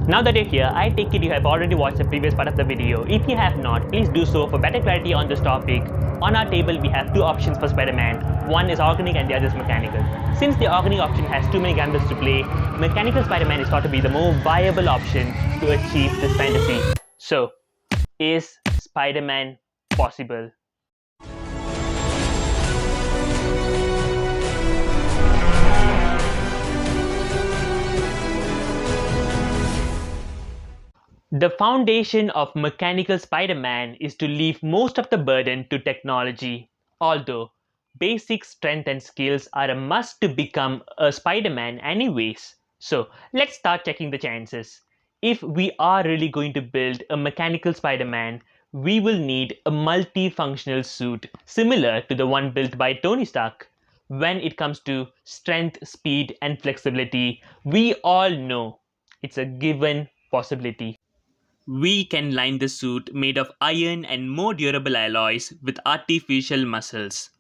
Now that you're here, I take it you have already watched the previous part of the video. If you have not, please do so for better clarity on this topic. On our table, we have two options for Spider-Man. One is organic and the other is mechanical. Since the organic option has too many gambles to play, mechanical Spider-Man is thought to be the more viable option to achieve this fantasy. So, is Spider-Man possible? The foundation of mechanical Spider-Man is to leave most of the burden to technology. Although basic strength and skills are a must to become a Spider-Man anyways. So let's start checking the chances. If we are really going to build a mechanical Spider-Man, we will need a multifunctional suit similar to the one built by Tony Stark. When it comes to strength, speed, and flexibility, we all know it's a given possibility. We can line the suit made of iron and more durable alloys with artificial muscles.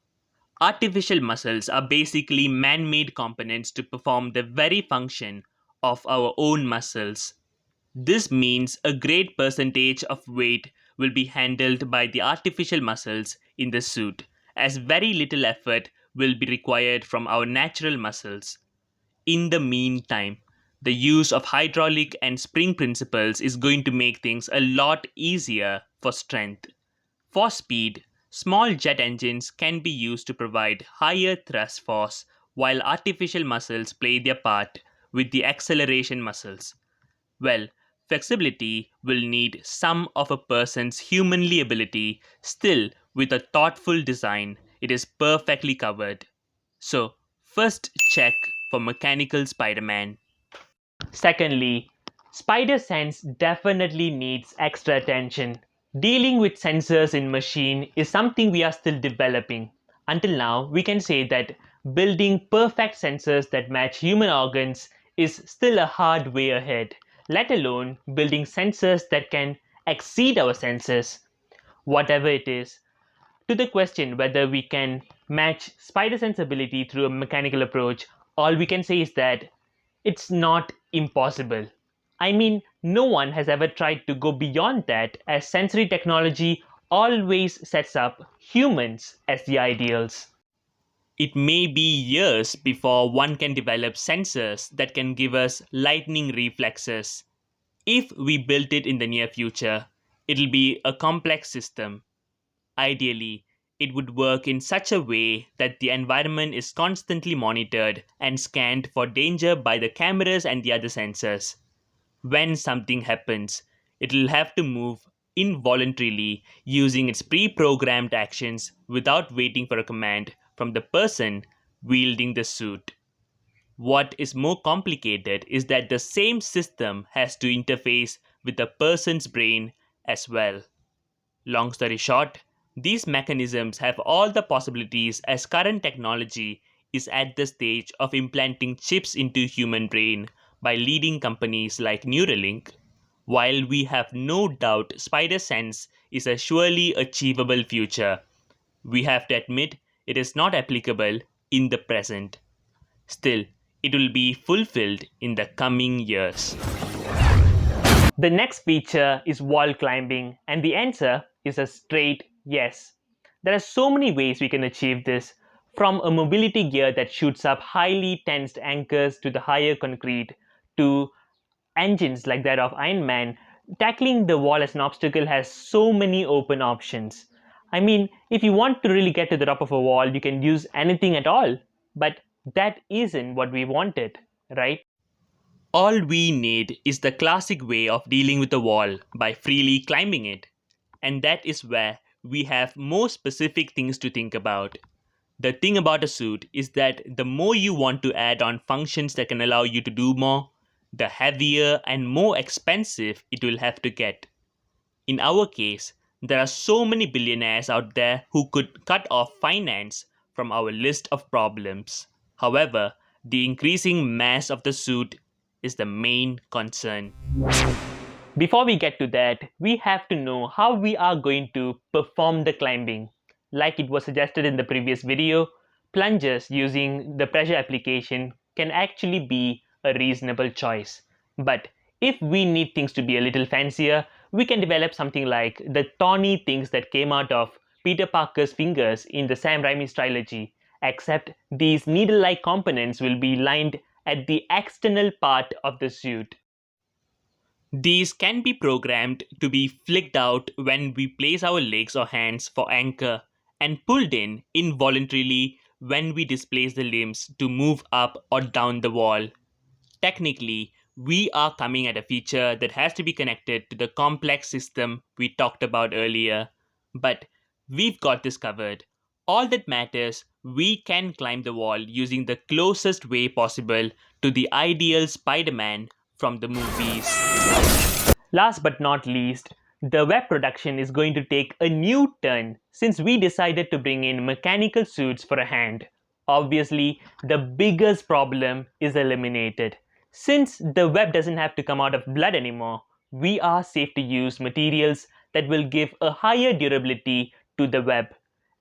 Artificial muscles are basically man made components to perform the very function of our own muscles. This means a great percentage of weight will be handled by the artificial muscles in the suit, as very little effort will be required from our natural muscles. In the meantime, the use of hydraulic and spring principles is going to make things a lot easier for strength. For speed, small jet engines can be used to provide higher thrust force, while artificial muscles play their part with the acceleration muscles. Well, flexibility will need some of a person's humanly ability, still, with a thoughtful design, it is perfectly covered. So, first check for mechanical Spider-Man. Secondly, SpiderSense definitely needs extra attention. Dealing with sensors in machine is something we are still developing. Until now, we can say that building perfect sensors that match human organs is still a hard way ahead, let alone building sensors that can exceed our senses. Whatever it is, to the question whether we can match SpiderSense ability through a mechanical approach, all we can say is that it's not impossible. I mean, no one has ever tried to go beyond that, as sensory technology always sets up humans as the ideals. It may be years before one can develop sensors that can give us lightning reflexes. If we built it in the near future, it'll be a complex system. Ideally, it would work in such a way that the environment is constantly monitored and scanned for danger by the cameras and the other sensors. When something happens, it will have to move involuntarily using its pre programmed actions without waiting for a command from the person wielding the suit. What is more complicated is that the same system has to interface with the person's brain as well. Long story short, these mechanisms have all the possibilities as current technology is at the stage of implanting chips into human brain by leading companies like Neuralink. While we have no doubt SpiderSense is a surely achievable future, we have to admit it is not applicable in the present. Still, it will be fulfilled in the coming years. The next feature is wall climbing, and the answer is a straight yes. There are so many ways we can achieve this, from a mobility gear that shoots up highly tensed anchors to the higher concrete, to engines like that of Iron Man. Tackling the wall as an obstacle has so many open options. I mean, if you want to really get to the top of a wall, you can use anything at all, but that isn't what we wanted, right? All we need is the classic way of dealing with the wall by freely climbing it. And that is where we have more specific things to think about. The thing about a suit is that the more you want to add on functions that can allow you to do more, the heavier and more expensive it will have to get. In our case, there are so many billionaires out there who could cut off finance from our list of problems. However, the increasing mass of the suit is the main concern. Before we get to that, we have to know how we are going to perform the climbing. Like it was suggested in the previous video, plungers using the pressure application can actually be a reasonable choice. But If we need things to be a little fancier, we can develop something like the tawny things that came out of Peter Parker's fingers in the Sam Raimi's trilogy, except these needle-like components will be lined at the external part of the suit. These can be programmed to be flicked out when we place our legs or hands for anchor, and pulled in involuntarily when we displace the limbs to move up or down the wall. Technically, we are coming at a feature that has to be connected to the complex system we talked about earlier. But we've got this covered. All that matters, we can climb the wall using the closest way possible to the ideal Spider Man from the movies. Last but not least, the web production is going to take a new turn since we decided to bring in mechanical suits for a hand. Obviously, the biggest problem is eliminated. Since the web doesn't have to come out of blood anymore, we are safe to use materials that will give a higher durability to the web.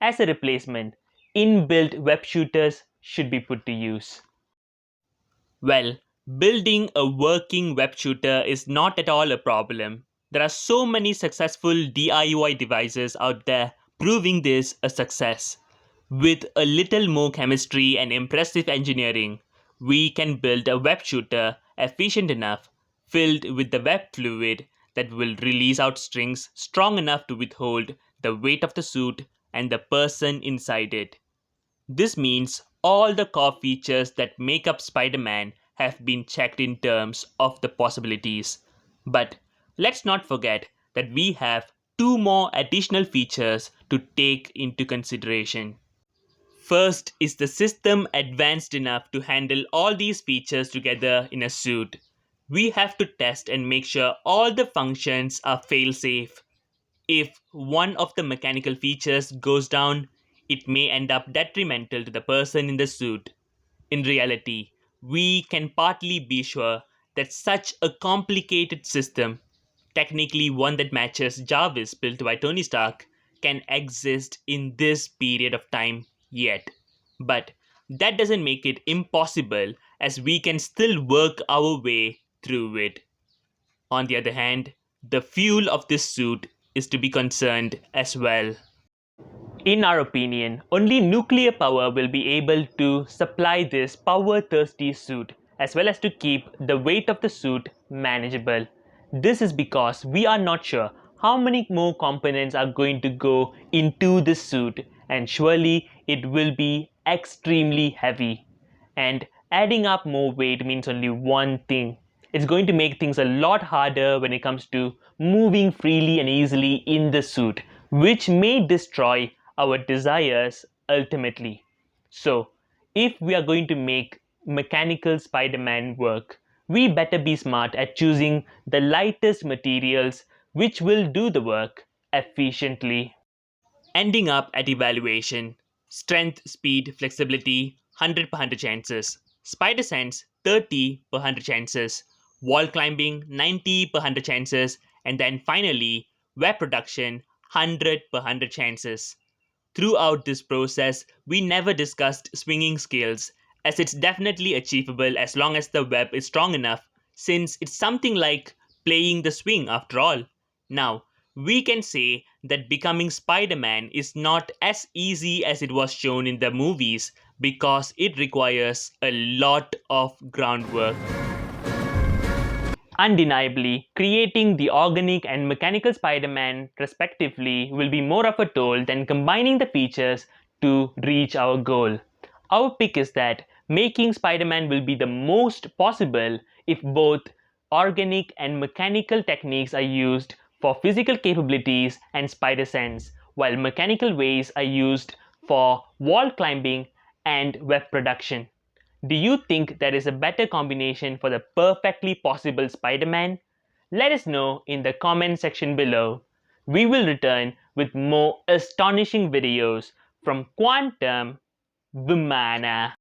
As a replacement, inbuilt web shooters should be put to use. Well, building a working web shooter is not at all a problem. There are so many successful DIY devices out there proving this a success. With a little more chemistry and impressive engineering, we can build a web shooter efficient enough, filled with the web fluid that will release out strings strong enough to withhold the weight of the suit and the person inside it. This means all the core features that make up Spider Man have been checked in terms of the possibilities. But let's not forget that we have two more additional features to take into consideration. First, is the system advanced enough to handle all these features together in a suit? We have to test and make sure all the functions are fail safe. If one of the mechanical features goes down, it may end up detrimental to the person in the suit. In reality, we can partly be sure that such a complicated system, technically one that matches Jarvis built by Tony Stark, can exist in this period of time yet. But that doesn't make it impossible, as we can still work our way through it. On the other hand, the fuel of this suit is to be concerned as well. In our opinion, only nuclear power will be able to supply this power thirsty suit, as well as to keep the weight of the suit manageable. This is because we are not sure how many more components are going to go into this suit, and surely it will be extremely heavy. And adding up more weight means only one thing: it's going to make things a lot harder when it comes to moving freely and easily in the suit, which may destroy our desires ultimately. So, if we are going to make mechanical Spider Man work, we better be smart at choosing the lightest materials which will do the work efficiently. Ending up at evaluation: strength, speed, flexibility, 100 per 100 chances. SpiderSense, 30 per 100 chances. Wall climbing, 90 per 100 chances. And then finally, web production, 100 per 100 chances. Throughout this process, we never discussed swinging skills, as it's definitely achievable as long as the web is strong enough, since it's something like playing the swing after all. Now, we can say that becoming Spider Man is not as easy as it was shown in the movies because it requires a lot of groundwork. Undeniably, creating the organic and mechanical Spider Man, respectively, will be more of a toll than combining the features to reach our goal. Our pick is that making Spider Man will be the most possible if both organic and mechanical techniques are used for physical capabilities and spider sense, while mechanical ways are used for wall climbing and web production. Do you think there is a better combination for the perfectly possible Spider Man? Let us know in the comment section below. We will return with more astonishing videos from Quantum Vimana.